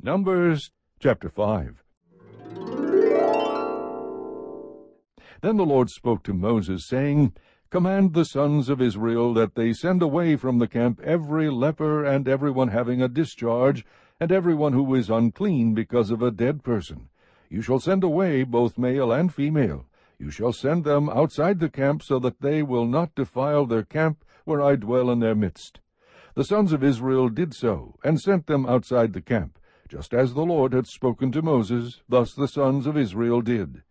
Numbers chapter 5. Then the Lord spoke to Moses, saying, Command the sons of Israel that they send away from the camp every leper and everyone having a discharge, and everyone who is unclean because of a dead person. You shall send away both male and female. You shall send them outside the camp, so that they will not defile their camp where I dwell in their midst. The sons of Israel did so, and sent them outside the camp. Just as the Lord had spoken to Moses, thus the sons of Israel did.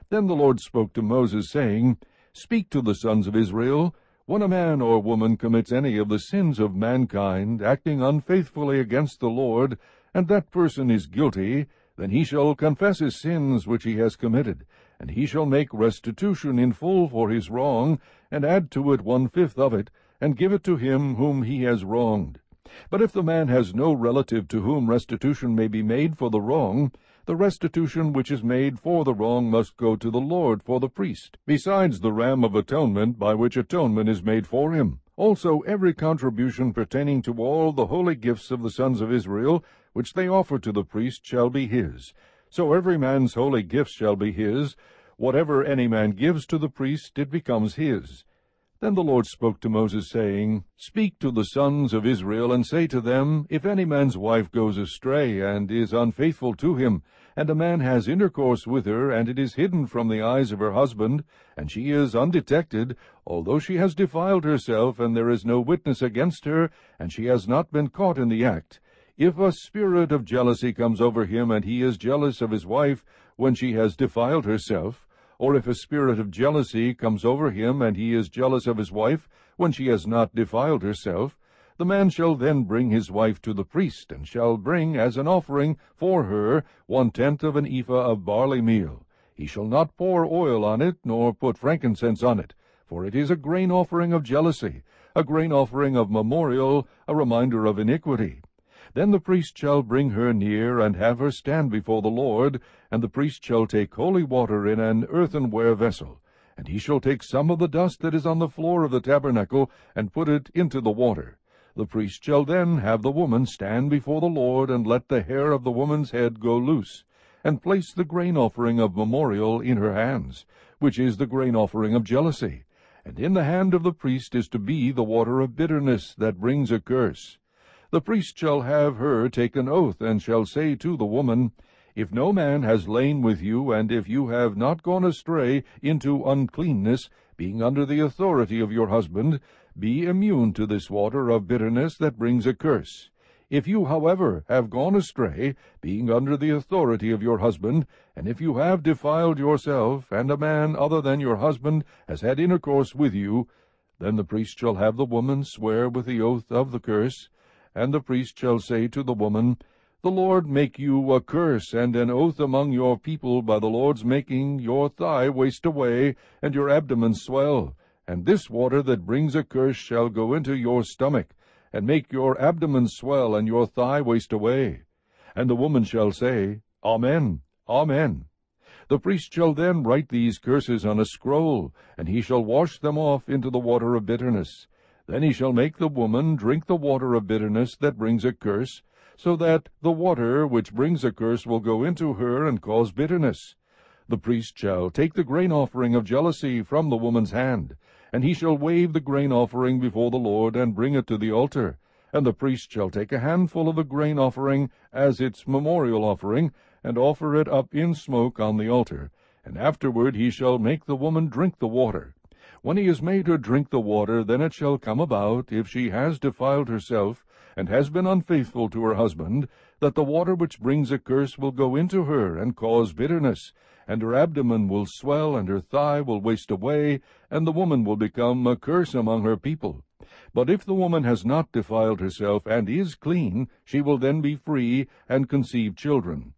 Then the Lord spoke to Moses, saying, Speak to the sons of Israel, when a man or woman commits any of the sins of mankind, acting unfaithfully against the Lord, and that person is guilty, then he shall confess his sins which he has committed, and he shall make restitution in full for his wrong, and add to it 1/5 of it, and give it to him whom he has wronged. But if the man has no relative to whom restitution may be made for the wrong, the restitution which is made for the wrong must go to the Lord for the priest, besides the ram of atonement by which atonement is made for him. Also every contribution pertaining to all the holy gifts of the sons of Israel, which they offer to the priest, shall be his. So every man's holy gifts shall be his. Whatever any man gives to the priest, it becomes his. Then the Lord spoke to Moses, saying, Speak to the sons of Israel, and say to them, If any man's wife goes astray, and is unfaithful to him, and a man has intercourse with her, and it is hidden from the eyes of her husband, and she is undetected, although she has defiled herself, and there is no witness against her, and she has not been caught in the act, if a spirit of jealousy comes over him, and he is jealous of his wife when she has defiled herself, or if a spirit of jealousy comes over him, and he is jealous of his wife when she has not defiled herself, the man shall then bring his wife to the priest, and shall bring as an offering for her 1/10 of an ephah of barley meal. He shall not pour oil on it, nor put frankincense on it, for it is a grain offering of jealousy, a grain offering of memorial, a reminder of iniquity. Then the priest shall bring her near, and have her stand before the Lord, and the priest shall take holy water in an earthenware vessel. And he shall take some of the dust that is on the floor of the tabernacle, and put it into the water. The priest shall then have the woman stand before the Lord, and let the hair of the woman's head go loose, and place the grain offering of memorial in her hands, which is the grain offering of jealousy. And in the hand of the priest is to be the water of bitterness that brings a curse. The priest shall have her take an oath, and shall say to the woman, If no man has lain with you, and if you have not gone astray into uncleanness, being under the authority of your husband, be immune to this water of bitterness that brings a curse. If you, however, have gone astray, being under the authority of your husband, and if you have defiled yourself, and a man other than your husband has had intercourse with you, then the priest shall have the woman swear with the oath of the curse, and the priest shall say to the woman, The Lord make you a curse and an oath among your people by the Lord's making your thigh waste away, and your abdomen swell. And this water that brings a curse shall go into your stomach, and make your abdomen swell, and your thigh waste away. And the woman shall say, Amen, Amen. The priest shall then write these curses on a scroll, and he shall wash them off into the water of bitterness. Then he shall make the woman drink the water of bitterness that brings a curse, so that the water which brings a curse will go into her and cause bitterness. The priest shall take the grain offering of jealousy from the woman's hand, and he shall wave the grain offering before the Lord, and bring it to the altar. And the priest shall take a handful of the grain offering as its memorial offering, and offer it up in smoke on the altar. And afterward he shall make the woman drink the water. When he has made her drink the water, then it shall come about, if she has defiled herself, and has been unfaithful to her husband, that the water which brings a curse will go into her, and cause bitterness, and her abdomen will swell, and her thigh will waste away, and the woman will become a curse among her people. But if the woman has not defiled herself, and is clean, she will then be free, and conceive children.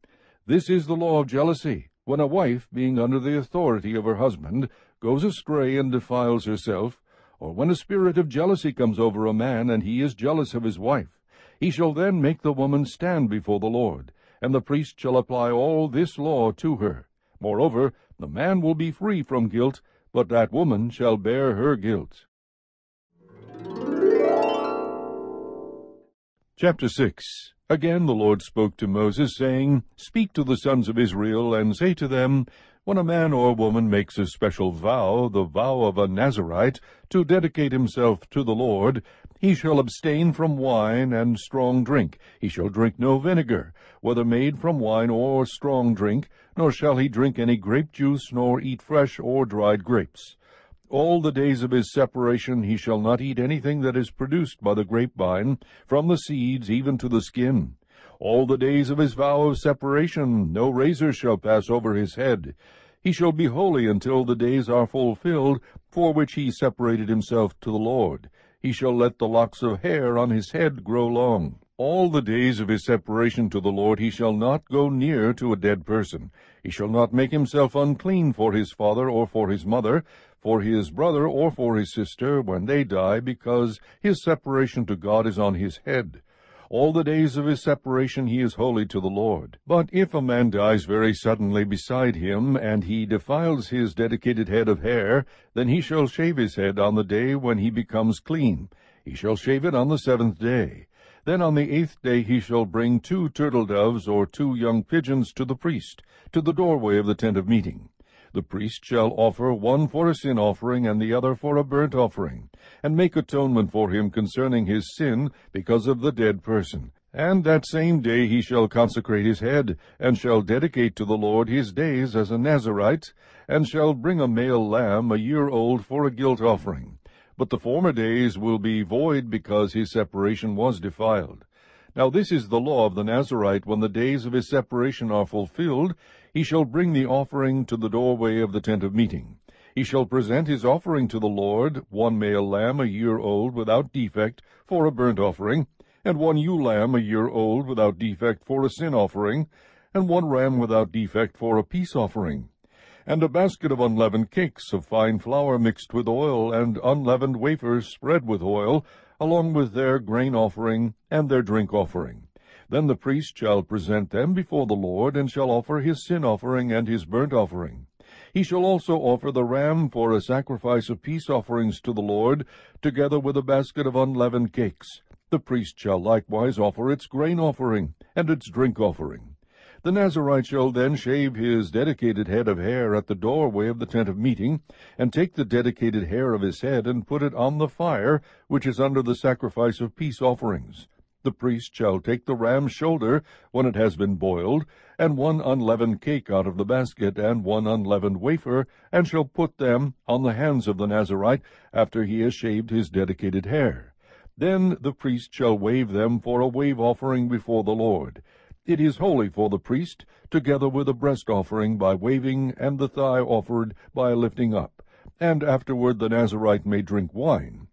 This is the law of jealousy. When a wife, being under the authority of her husband, goes astray and defiles herself, or when a spirit of jealousy comes over a man, and he is jealous of his wife, he shall then make the woman stand before the Lord, and the priest shall apply all this law to her. Moreover, the man will be free from guilt, but that woman shall bear her guilt. Chapter 6. Again the Lord spoke to Moses, saying, Speak to the sons of Israel, and say to them, When a man or woman makes a special vow, the vow of a Nazirite, to dedicate himself to the Lord, he shall abstain from wine and strong drink. He shall drink no vinegar, whether made from wine or strong drink, nor shall he drink any grape juice, nor eat fresh or dried grapes. All the days of his separation he shall not eat anything that is produced by the grapevine, from the seeds even to the skin. All the days of his vow of separation no razor shall pass over his head. He shall be holy until the days are fulfilled, for which he separated himself to the Lord. He shall let the locks of hair on his head grow long. All the days of his separation to the Lord he shall not go near to a dead person. He shall not make himself unclean for his father or for his mother, for his brother or for his sister, when they die, because his separation to God is on his head. All the days of his separation he is holy to the Lord. But if a man dies very suddenly beside him, and he defiles his dedicated head of hair, then he shall shave his head on the day when he becomes clean. He shall shave it on the 7th day. Then on the 8th day he shall bring 2 turtle-doves or 2 young pigeons to the priest, to the doorway of the tent of meeting. The priest shall offer one for a sin offering and the other for a burnt offering, and make atonement for him concerning his sin because of the dead person. And that same day he shall consecrate his head, and shall dedicate to the Lord his days as a Nazirite, and shall bring a male lamb a year old for a guilt offering. But the former days will be void because his separation was defiled. Now this is the law of the Nazirite. When the days of his separation are fulfilled, he shall bring the offering to the doorway of the tent of meeting. He shall present his offering to the Lord, 1 male lamb a year old without defect for a burnt offering, and 1 ewe lamb a year old without defect for a sin offering, and 1 ram without defect for a peace offering, and a basket of unleavened cakes of fine flour mixed with oil, and unleavened wafers spread with oil, along with their grain offering and their drink offering. Then the priest shall present them before the Lord, and shall offer his sin offering and his burnt offering. He shall also offer the ram for a sacrifice of peace offerings to the Lord, together with a basket of unleavened cakes. The priest shall likewise offer its grain offering and its drink offering. The Nazirite shall then shave his dedicated head of hair at the doorway of the tent of meeting, and take the dedicated hair of his head, and put it on the fire, which is under the sacrifice of peace offerings. The priest shall take the ram's shoulder when it has been boiled, and 1 unleavened cake out of the basket, and 1 unleavened wafer, and shall put them on the hands of the Nazirite after he has shaved his dedicated hair. Then the priest shall wave them for a wave offering before the Lord. It is holy for the priest, together with a breast offering by waving, and the thigh offered by lifting up. And afterward the Nazirite may drink wine.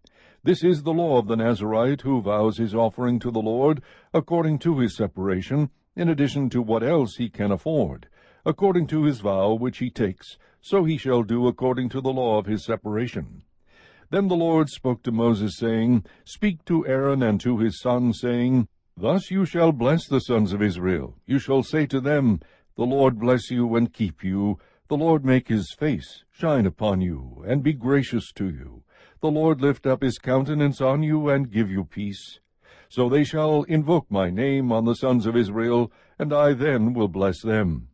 This is the law of the Nazirite, who vows his offering to the Lord, according to his separation, in addition to what else he can afford. According to his vow which he takes, so he shall do according to the law of his separation. Then the Lord spoke to Moses, saying, Speak to Aaron and to his sons, saying, Thus you shall bless the sons of Israel. You shall say to them, The Lord bless you and keep you. The Lord make his face shine upon you, and be gracious to you. The Lord lift up his countenance on you, and give you peace. So they shall invoke my name on the sons of Israel, and I then will bless them.